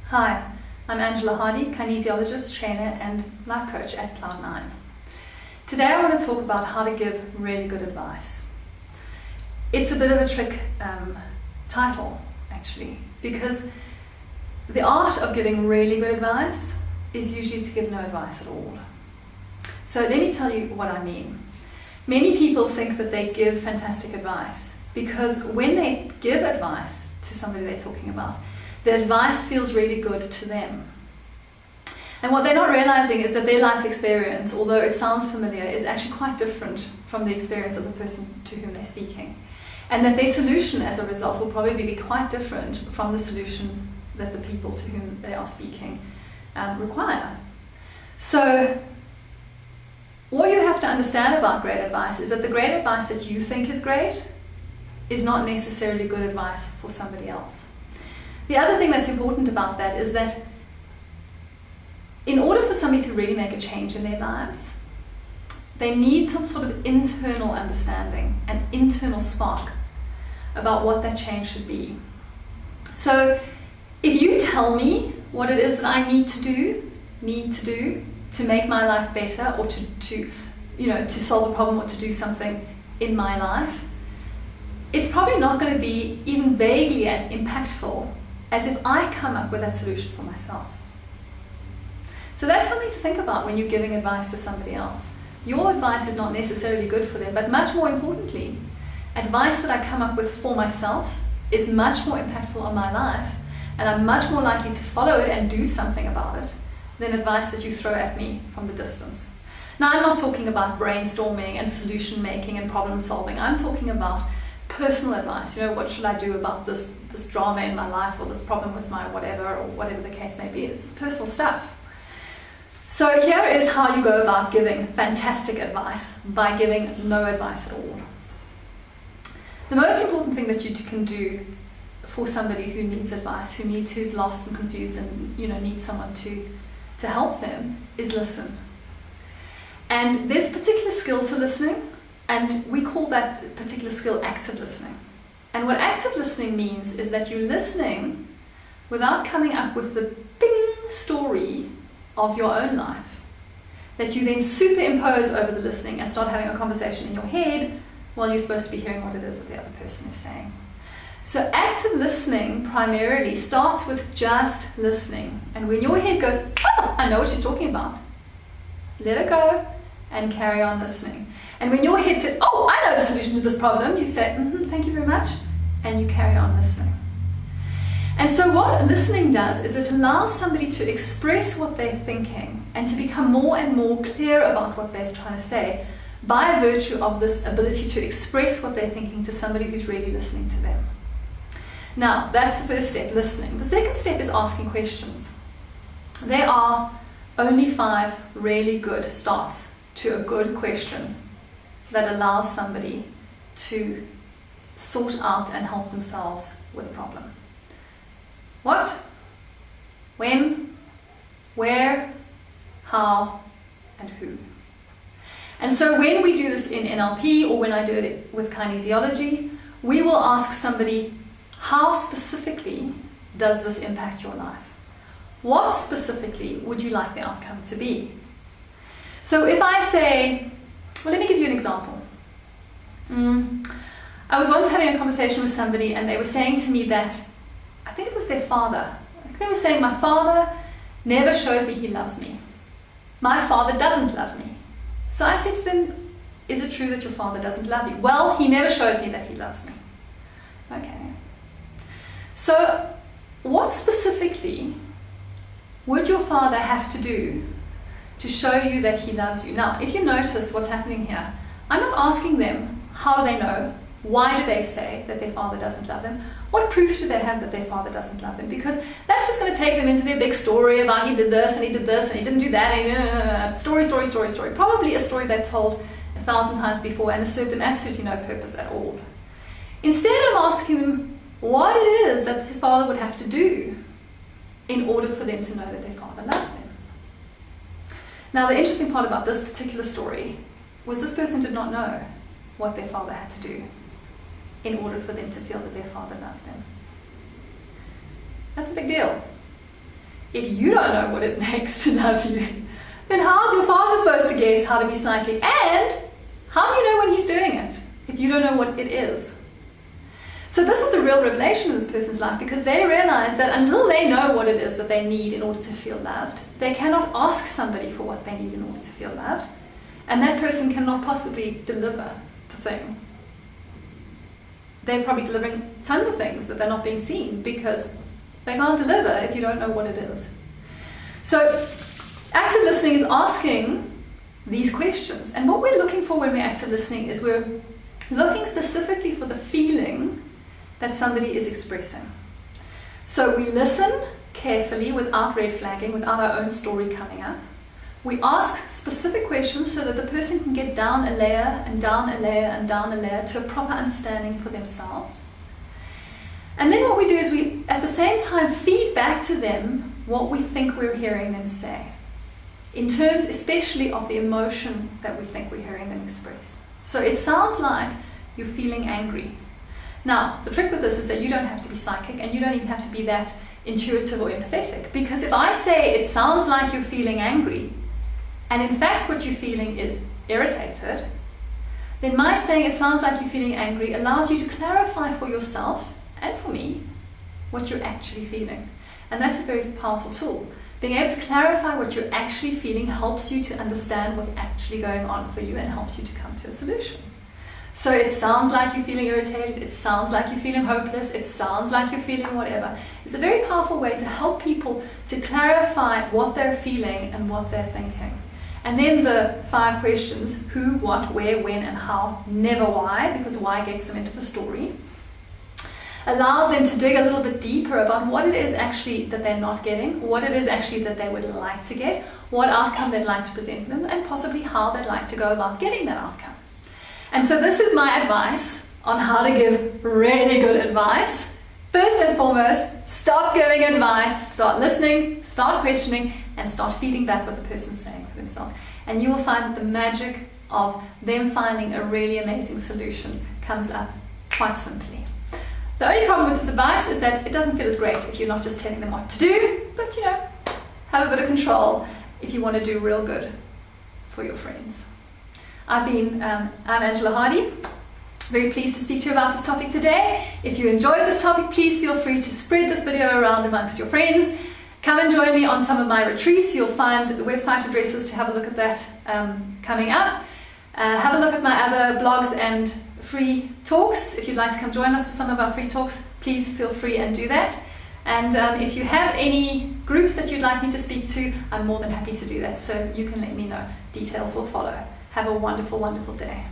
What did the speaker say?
Hi, I'm Angela Hardy, kinesiologist, trainer and life coach at Cloud9. Today I want to talk about how to give really good advice. It's a bit of a trick title actually, because the art of giving really good advice is usually to give no advice at all. So let me tell you what I mean. Many people think that they give fantastic advice because when they give advice to somebody they're talking about, the advice feels really good to them. And what they're not realizing is that their life experience, although it sounds familiar, is actually quite different from the experience of the person to whom they're speaking. And that their solution as a result will probably be quite different from the solution that the people to whom they are speaking require. So what you have to understand about great advice is that the great advice that you think is great is not necessarily good advice for somebody else. The other thing that's important about that is that in order for somebody to really make a change in their lives, they need some sort of internal understanding, an internal spark about what that change should be. So if you tell me what it is that I need to do to make my life better, or to solve a problem, or to do something in my life, it's probably not going to be even vaguely as impactful as if I come up with that solution for myself. So that's something to think about when you're giving advice to somebody else. Your advice is not necessarily good for them, but much more importantly, advice that I come up with for myself is much more impactful on my life, and I'm much more likely to follow it and do something about it than advice that you throw at me from the distance. Now, I'm not talking about brainstorming and solution making and problem solving. I'm talking about personal advice. What should I do about this drama in my life, or this problem with my whatever, or whatever the case may be. It's personal stuff. So here is how you go about giving fantastic advice by giving no advice at all. The most important thing that you can do for somebody who needs advice, who's lost and confused and needs someone to help them, is listen. And there's a particular skill to listening, and we call that particular skill active listening. And what active listening means is that you're listening without coming up with the bing story of your own life, that you then superimpose over the listening and start having a conversation in your head while you're supposed to be hearing what it is that the other person is saying. So active listening primarily starts with just listening. And when your head goes, oh, I know what she's talking about, let it go and carry on listening. And when your head says, oh, I know the solution to this problem, you say, thank you very much, and you carry on listening. And so what listening does is it allows somebody to express what they're thinking and to become more and more clear about what they're trying to say by virtue of this ability to express what they're thinking to somebody who's really listening to them. Now, that's the first step, listening. The second step is asking questions. There are only 5 really good starts to a good question that allows somebody to sort out and help themselves with a problem. What? When? Where? How? And who? And so when we do this in NLP, or when I do it with kinesiology, we will ask somebody, how specifically does this impact your life? What specifically would you like the outcome to be? So if I say, well, let me give you an example. I was once having a conversation with somebody, and they were saying to me that, I think it was their father. They were saying, my father never shows me he loves me. My father doesn't love me. So I said to them, is it true that your father doesn't love you? Well, he never shows me that he loves me. Okay. So what specifically would your father have to do to show you that he loves you? Now, if you notice what's happening here, I'm not asking them how they know, why do they say that their father doesn't love them, what proof do they have that their father doesn't love them, because that's just going to take them into their big story about he did this and he did this and he didn't do that, and story. Probably a story they've told 1,000 times before and has served them absolutely no purpose at all. Instead, I'm asking them what it is that his father would have to do in order for them to know that their father loved them. Now, the interesting part about this particular story was this person did not know what their father had to do in order for them to feel that their father loved them. That's a big deal. if you don't know what it takes to love you, then how's your father supposed to guess how to be psychic? And how do you know when he's doing it if you don't know what it is? So this was a real revelation in this person's life, because they realized that until they know what it is that they need in order to feel loved, they cannot ask somebody for what they need in order to feel loved. And that person cannot possibly deliver the thing. They're probably delivering tons of things that they're not being seen, because they can't deliver if you don't know what it is. So active listening is asking these questions. And what we're looking for when we're active listening is we're looking specifically for the feeling that somebody is expressing. So we listen carefully without red flagging, without our own story coming up. We ask specific questions so that the person can get down a layer and down a layer and down a layer to a proper understanding for themselves. And then what we do is we, at the same time, feed back to them what we think we're hearing them say, in terms especially of the emotion that we think we're hearing them express. So it sounds like you're feeling angry. Now, the trick with this is that you don't have to be psychic, and you don't even have to be that intuitive or empathetic, because if I say it sounds like you're feeling angry, and in fact what you're feeling is irritated, then my saying it sounds like you're feeling angry allows you to clarify for yourself and for me what you're actually feeling. And that's a very powerful tool. Being able to clarify what you're actually feeling helps you to understand what's actually going on for you and helps you to come to a solution. So it sounds like you're feeling irritated, it sounds like you're feeling hopeless, it sounds like you're feeling whatever. It's a very powerful way to help people to clarify what they're feeling and what they're thinking. And then the 5 questions: who, what, where, when, and how, never why, because why gets them into the story. Allows them to dig a little bit deeper about what it is actually that they're not getting, what it is actually that they would like to get, what outcome they'd like to present them, and possibly how they'd like to go about getting that outcome. And so this is my advice on how to give really good advice. First and foremost, stop giving advice, start listening, start questioning, and start feeding back what the person's saying for themselves. And you will find that the magic of them finding a really amazing solution comes up quite simply. The only problem with this advice is that it doesn't feel as great if you're not just telling them what to do, but have a bit of control if you want to do real good for your friends. I'm Angela Hardy. Very pleased to speak to you about this topic today. If you enjoyed this topic, please feel free to spread this video around amongst your friends. Come and join me on some of my retreats. You'll find the website addresses to have a look at that coming up. Have a look at my other blogs and free talks. If you'd like to come join us for some of our free talks, please feel free and do that. And if you have any groups that you'd like me to speak to, I'm more than happy to do that. So you can let me know. Details will follow. Have a wonderful, wonderful day.